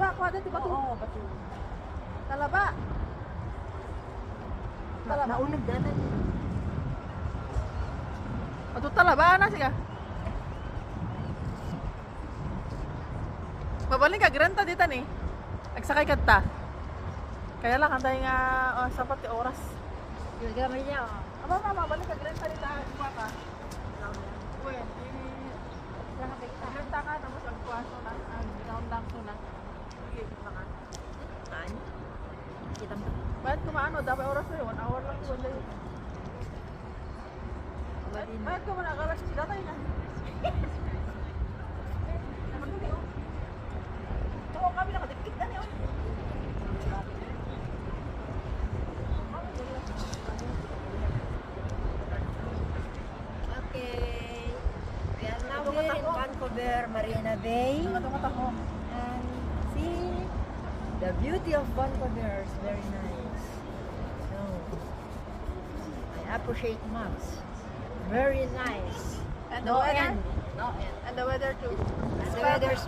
Talaba, kuha dito ba ito? Oo, bato. Talaba. Talaba. Naunag danan. Ato talaba na siya. Babalik ka, granta dito ni. Nagsakay ka ta. Kaya lang, kanday nga sapat yung oras. Gilagay mo niya. Aba, mama, balik ka, granta dito. Kuha ka. Uy, granta ka, tapos agpuaso na. Down lang so na. Sige, na ka. Saan? Kita mo. Bakit kumaano? Dapat oras na yun. 1 hour lang yun. Bakit ka mo nakakalas si datay na? Oo, kami nakadikit na niyo. Okay. We are now here in Vancouver, Marina Bay. Tunga-tunga ako. And see the beauty of Vancouver is very nice. So, I appreciate much. Very nice. And the No weather? end. No end. And the weather too. And the weather's